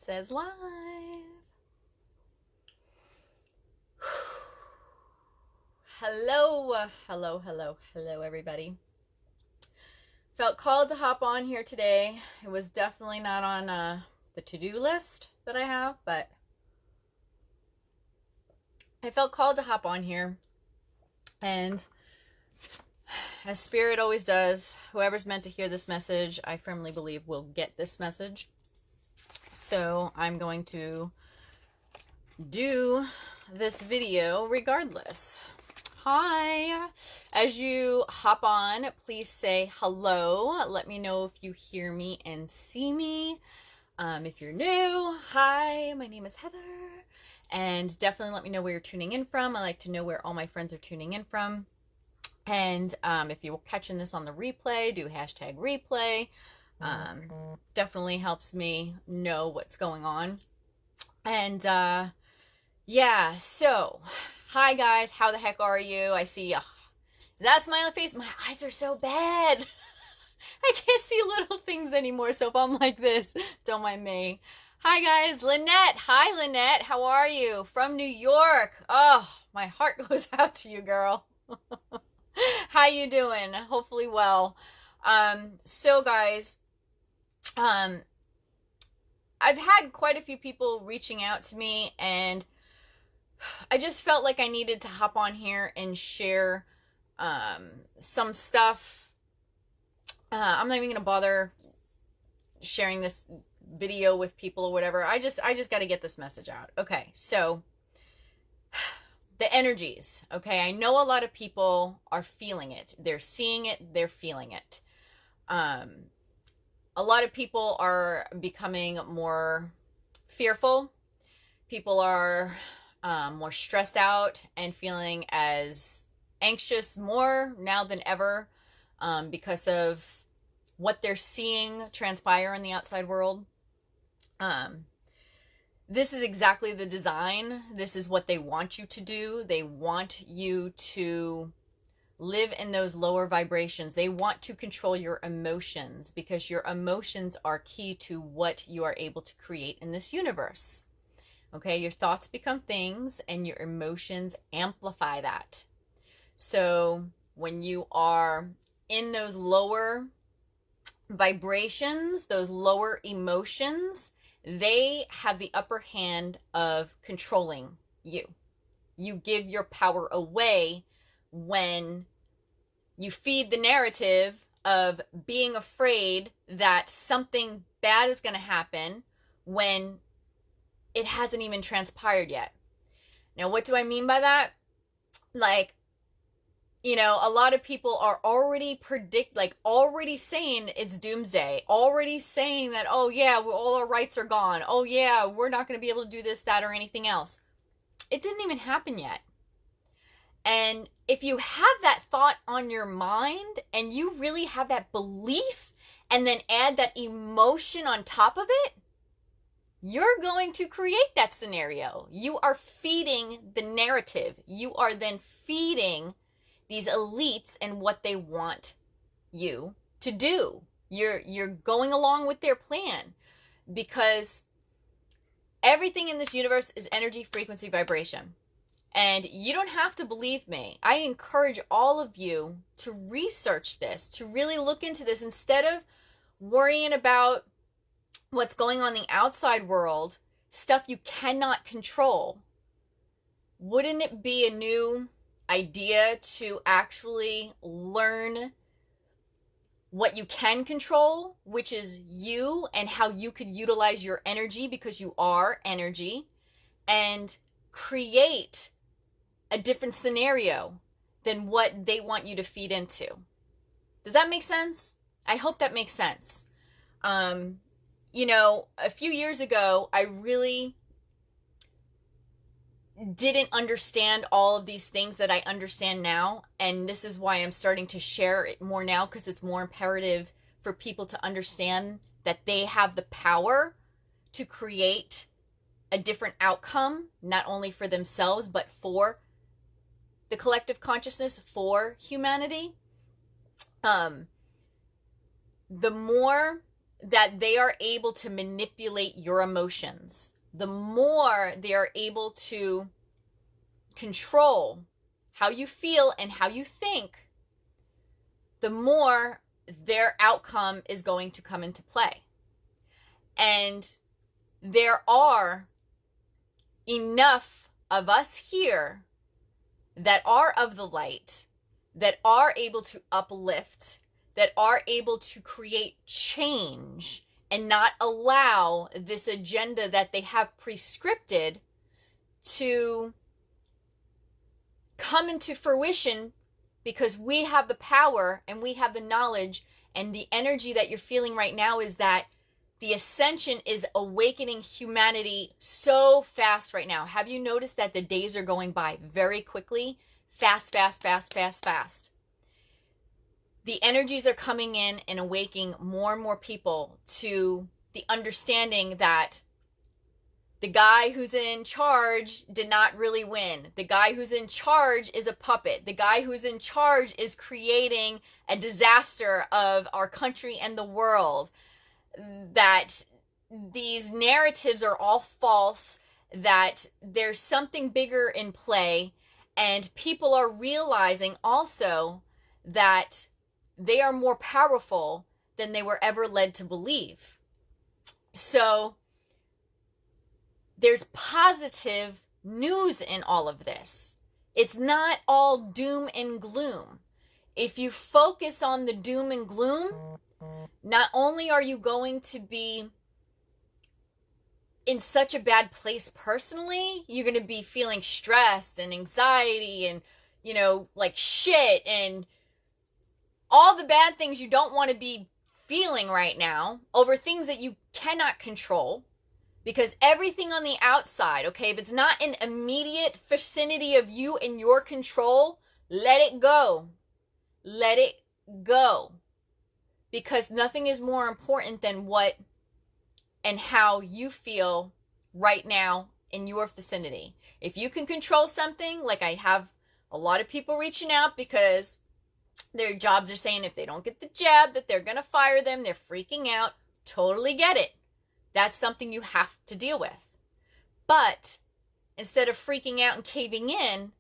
says live. Hello, everybody. Felt called to hop on here today. It was definitely not on the to-do list that I have, but I felt called to hop on here. And as Spirit always does, whoever's meant to hear this message, I firmly believe will get this message. So I'm going to do this video regardless. Hi. As you hop on, please say hello. Let me know if you hear me and see me. If you're new, hi, my name is Heather. And definitely let me know where you're tuning in from. I like to know where all my friends are tuning in from. And if you're catching this on the replay, do hashtag replay. Definitely helps me know what's going on. And yeah, so hi guys, how the heck are you? I see that smiling face. My eyes are so bad. I can't see little things anymore, so if I'm like this, don't mind me. Hi guys, Lynette. Hi Lynette, how are you? From New York. Oh, my heart goes out to you, girl. How you doing? Hopefully well. So guys, I've had quite a few people reaching out to me, and I just felt like I needed to hop on here and share some stuff. I'm not even gonna bother sharing this video with people or whatever. I just got to get this message out. Okay, so the energies. Okay, I know a lot of people are feeling it. They're seeing it. They're feeling it. A lot of people are becoming more fearful. People are more stressed out and feeling as anxious more now than ever because of what they're seeing transpire in the outside world. This is exactly the design. This is what they want you to do. They want you to live in those lower vibrations. They want to control your emotions because your emotions are key to what you are able to create in this universe. Okay, your thoughts become things and your emotions amplify that. So when you are in those lower vibrations, those lower emotions, they have the upper hand of controlling you. You give your power away when you feed the narrative of being afraid that something bad is going to happen when it hasn't even transpired yet. Now, what do I mean by that? Like, you know, a lot of people are already already saying it's doomsday, already saying that, oh yeah, all our rights are gone. Oh yeah, we're not going to be able to do this, that, or anything else. It didn't even happen yet. And if you have that thought on your mind and you really have that belief and then add that emotion on top of it, you're going to create that scenario. You are feeding the narrative. You are then feeding these elites and what they want you to do. You're going along with their plan because everything in this universe is energy, frequency, vibration. And you don't have to believe me. I encourage all of you to research this, to really look into this instead of worrying about what's going on in the outside world, stuff you cannot control. Wouldn't it be a new idea to actually learn what you can control, which is you and how you could utilize your energy because you are energy, and create a different scenario than what they want you to feed into? Does that make sense? I hope that makes sense. You know, a few years ago, I really didn't understand all of these things that I understand now. And this is why I'm starting to share it more now, because it's more imperative for people to understand that they have the power to create a different outcome, not only for themselves, but for the collective consciousness, for humanity. The more that they are able to manipulate your emotions, the more they are able to control how you feel and how you think, the more their outcome is going to come into play. And there are enough of us here that are of the light, that are able to uplift, that are able to create change and not allow this agenda that they have prescripted to come into fruition, because we have the power and we have the knowledge, and the energy that you're feeling right now is that the ascension is awakening humanity so fast right now. Have you noticed that the days are going by very quickly? Fast, fast, fast, fast, fast. The energies are coming in and awakening more and more people to the understanding that the guy who's in charge did not really win. The guy who's in charge is a puppet. The guy who's in charge is creating a disaster of our country and the world. That these narratives are all false, that there's something bigger in play, and people are realizing also that they are more powerful than they were ever led to believe. So there's positive news in all of this. It's not all doom and gloom. If you focus on the doom and gloom, not only are you going to be in such a bad place personally, you're going to be feeling stressed and anxiety and, like shit and all the bad things you don't want to be feeling right now over things that you cannot control. Because everything on the outside, okay, if it's not in immediate vicinity of you and your control, let it go. Let it go. Because nothing is more important than what and how you feel right now in your vicinity. If you can control something, like I have a lot of people reaching out because their jobs are saying if they don't get the jab that they're going to fire them, they're freaking out. Totally get it. That's something you have to deal with. But instead of freaking out and caving in,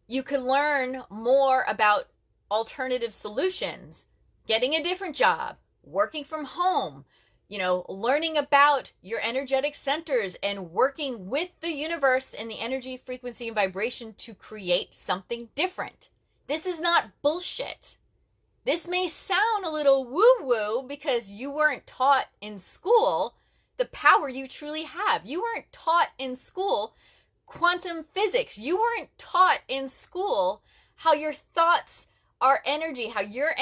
you can learn more about alternative solutions, getting a different job, working from home, learning about your energetic centers and working with the universe and the energy, frequency, and vibration to create something different. This is not bullshit. This may sound a little woo-woo because you weren't taught in school the power you truly have. You weren't taught in school quantum physics. You weren't taught in school how your thoughts are energy, how your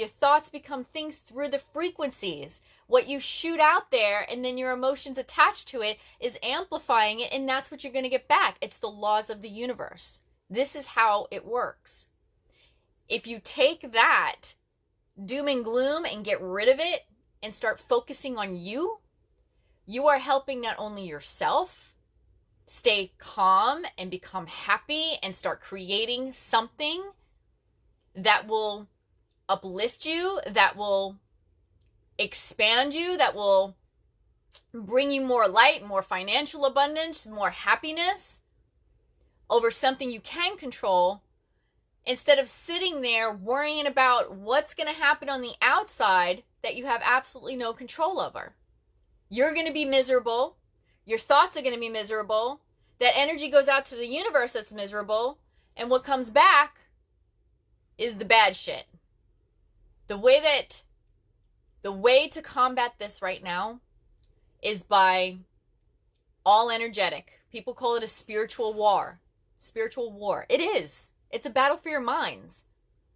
thoughts become things through the frequencies. What you shoot out there and then your emotions attached to it is amplifying it, and that's what you're going to get back. It's the laws of the universe. This is how it works. If you take that doom and gloom and get rid of it and start focusing on you, you are helping not only yourself stay calm and become happy and start creating something that will uplift you, that will expand you, that will bring you more light, more financial abundance, more happiness over something you can control, instead of sitting there worrying about what's going to happen on the outside that you have absolutely no control over. You're going to be miserable. Your thoughts are going to be miserable. That energy goes out to the universe that's miserable. And what comes back is the bad shit. The way to combat this right now is by all energetic. People call it a spiritual war. Spiritual war. It is. It's a battle for your minds.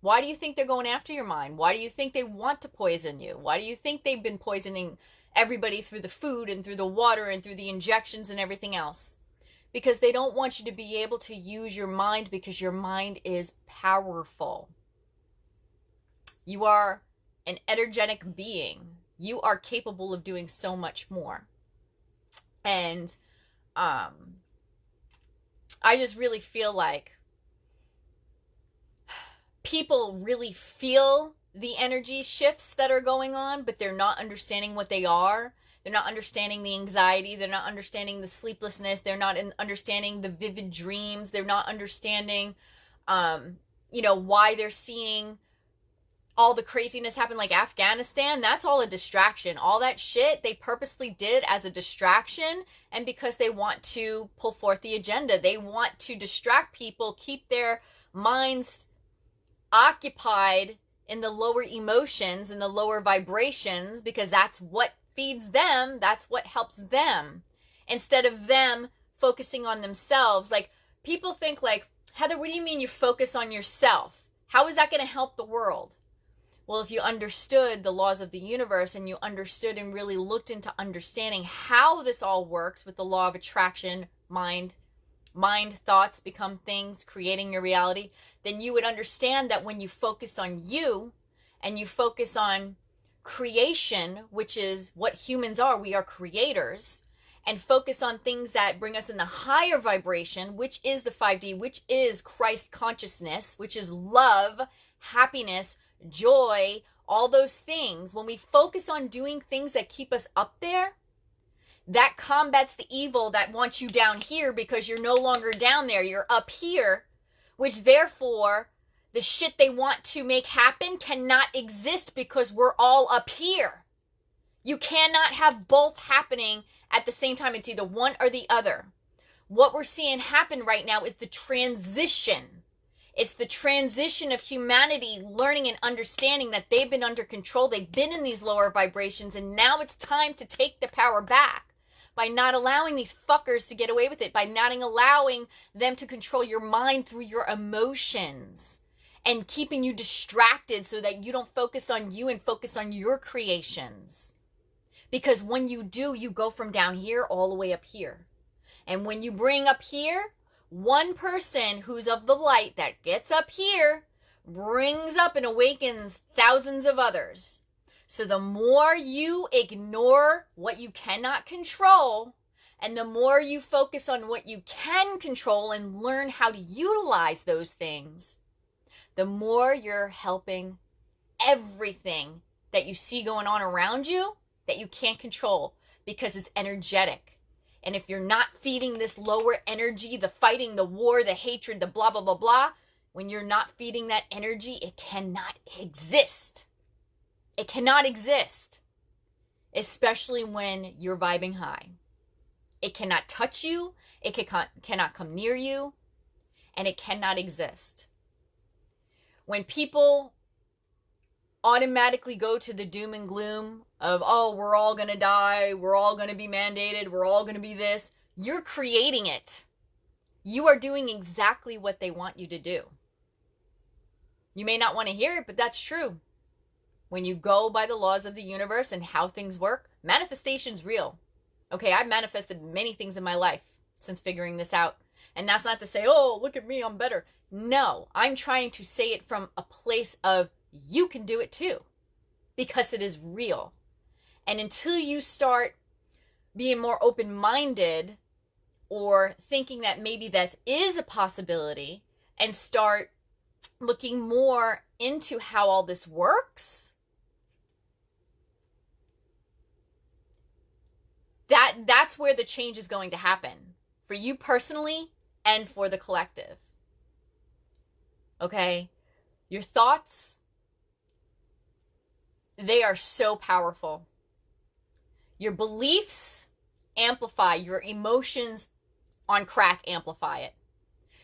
Why do you think they're going after your mind? Why do you think they want to poison you? Why do you think they've been poisoning everybody through the food and through the water and through the injections and everything else? Because they don't want you to be able to use your mind, because your mind is powerful. You are an energetic being. You are capable of doing so much more. And I just really feel like people really feel the energy shifts that are going on, but they're not understanding what they are. They're not understanding the anxiety. They're not understanding the sleeplessness. They're not understanding the vivid dreams. They're not understanding, why they're seeing all the craziness happen, like Afghanistan. That's all a distraction. All that shit they purposely did as a distraction, and because they want to pull forth the agenda. They want to distract people, keep their minds occupied in the lower emotions and the lower vibrations, because that's what feeds them. That's what helps them, instead of them focusing on themselves. Like, people think like, Heather, what do you mean you focus on yourself? How is that going to help the world? Well, if you understood the laws of the universe, and you understood and really looked into understanding how this all works with the law of attraction, mind, thoughts become things, creating your reality, then you would understand that when you focus on you and you focus on creation, which is what humans are, we are creators, and focus on things that bring us in the higher vibration, which is the 5D, which is Christ consciousness, which is love, happiness, joy, all those things. When we focus on doing things that keep us up there, that combats the evil that wants you down here, because you're no longer down there, you're up here, which therefore the shit they want to make happen cannot exist, because we're all up here. You cannot have both happening at the same time. It's either one or the other. What we're seeing happen right now is the transition. It's the transition of humanity learning and understanding that they've been under control. They've been in these lower vibrations, and now it's time to take the power back by not allowing these fuckers to get away with it, by not allowing them to control your mind through your emotions and keeping you distracted so that you don't focus on you and focus on your creations. Because when you do, you go from down here all the way up here. And when you bring up here, one person who's of the light that gets up here brings up and awakens thousands of others. So the more you ignore what you cannot control, and the more you focus on what you can control and learn how to utilize those things, the more you're helping everything that you see going on around you that you can't control, because it's energetic. And if you're not feeding this lower energy, the fighting, the war, the hatred, the blah, blah, blah, blah, when you're not feeding that energy, it cannot exist. It cannot exist, especially when you're vibing high. It cannot touch you, it cannot come near you, and it cannot exist. When people automatically go to the doom and gloom of, oh, we're all going to die, we're all going to be mandated, we're all going to be this, you're creating it. You are doing exactly what they want you to do. You may not want to hear it, but that's true. When you go by the laws of the universe and how things work, manifestation's real. Okay, I've manifested many things in my life since figuring this out. And that's not to say, oh, look at me, I'm better. No, I'm trying to say it from a place of, you can do it too, because it is real. And until you start being more open-minded, or thinking that maybe that is a possibility, and start looking more into how all this works, that's where the change is going to happen, for you personally and for the collective. Okay? Your thoughts, they are so powerful. Your beliefs amplify, your emotions on crack amplify it.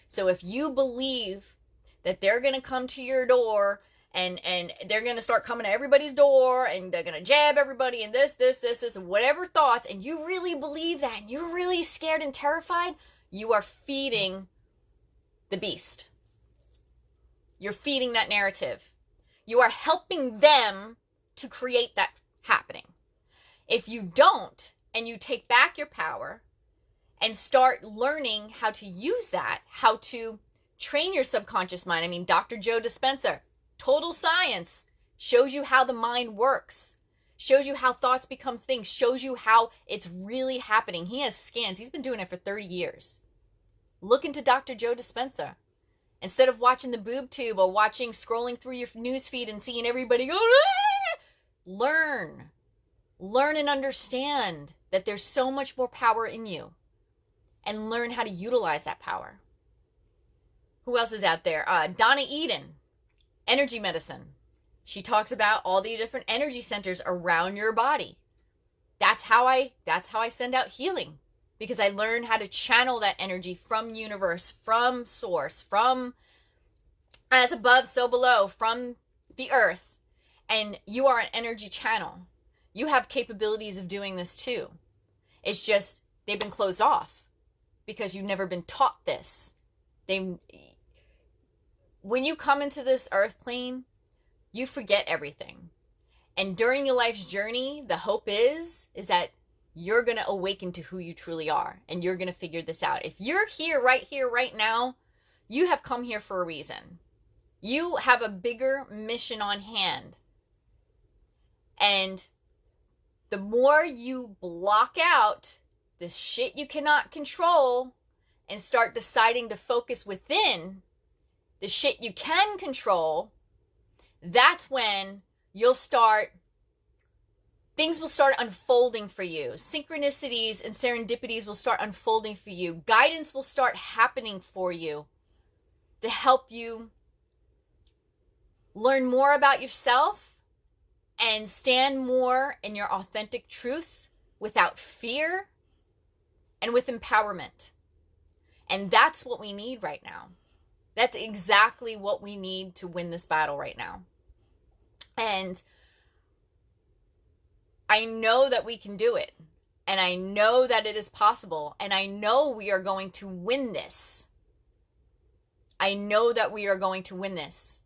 So if you believe that they're going to come to your door and they're going to start coming to everybody's door and they're going to jab everybody and this, whatever thoughts, and you really believe that and you're really scared and terrified, you are feeding the beast. You're feeding that narrative. You are helping them to create that happening. If you don't, and you take back your power and start learning how to use that, how to train your subconscious mind. I mean, Dr. Joe Dispenza, total science, shows you how the mind works, shows you how thoughts become things, shows you how it's really happening. He has scans. He's been doing it for 30 years. Look into Dr. Joe Dispenza. Instead of watching the boob tube or scrolling through your news feed and seeing everybody go, ah! Learn and understand that there's so much more power in you, and learn how to utilize that power. Who else is out there? Donna Eden, energy medicine. She talks about all the different energy centers around your body. That's how I send out healing, because I learned how to channel that energy from universe, from source, from as above, so below, from the earth. And you are an energy channel. You have capabilities of doing this too. It's just they've been closed off because you've never been taught this. When you come into this earth plane, you forget everything. And during your life's journey, the hope is that you're going to awaken to who you truly are, and you're going to figure this out. If you're here, right now, you have come here for a reason. You have a bigger mission on hand. And the more you block out this shit you cannot control and start deciding to focus within the shit you can control, that's when things will start unfolding for you. Synchronicities and serendipities will start unfolding for you. Guidance will start happening for you to help you learn more about yourself and stand more in your authentic truth without fear and with empowerment. And that's what we need right now. That's exactly what we need to win this battle right now. And I know that we can do it. And I know that it is possible. And I know we are going to win this. I know that we are going to win this.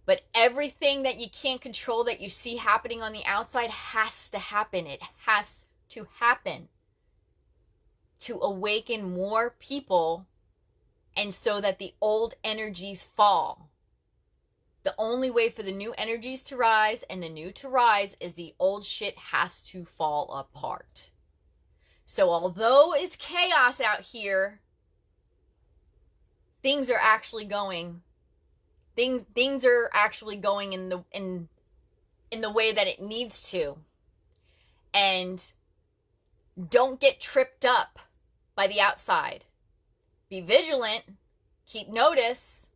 But everything that you can't control that you see happening on the outside has to happen. It has to happen to awaken more people, and so that the old energies fall. The only way for the new energies to rise and the new to rise is the old shit has to fall apart. So although it's chaos out here, things are actually going in the way that it needs to. And don't get tripped up by the outside. Be vigilant, keep notice,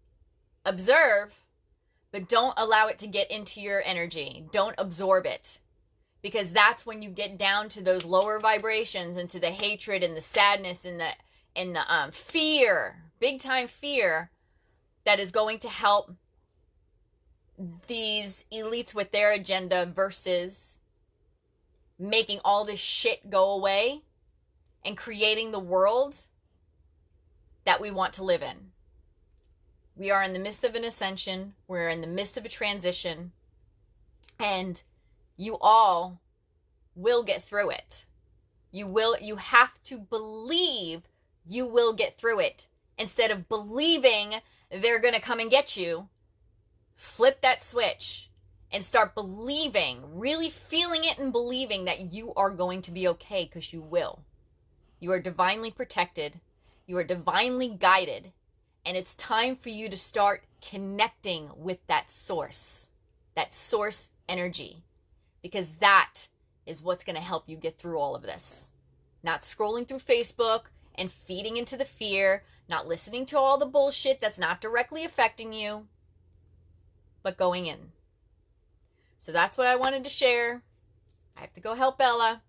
observe, but don't allow it to get into your energy. Don't absorb it. Because that's when you get down to those lower vibrations, into the hatred and the sadness and the fear, big time fear, that is going to help these elites with their agenda versus making all this shit go away and creating the world that we want to live in. We are in the midst of an ascension. We're in the midst of a transition. And you all will get through it. You have to believe you will get through it. Instead of believing they're going to come and get you, flip that switch and start believing, really feeling it and believing that you are going to be okay, because you will. You are divinely protected. You are divinely guided. And it's time for you to start connecting with that source energy, because that is what's going to help you get through all of this. Not scrolling through Facebook and feeding into the fear, not listening to all the bullshit that's not directly affecting you, but going in. So that's what I wanted to share. I have to go help Bella,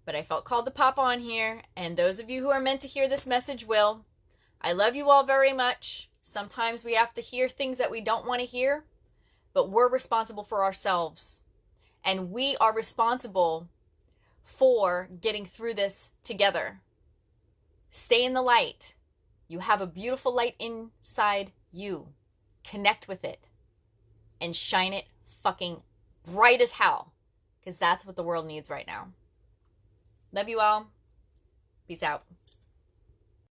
but I felt called to pop on here, and those of you who are meant to hear this message will. I love you all very much. Sometimes we have to hear things that we don't want to hear, but we're responsible for ourselves. And we are responsible for getting through this together. Stay in the light. You have a beautiful light inside you. Connect with it and shine it fucking bright as hell, because that's what the world needs right now. Love you all. Peace out.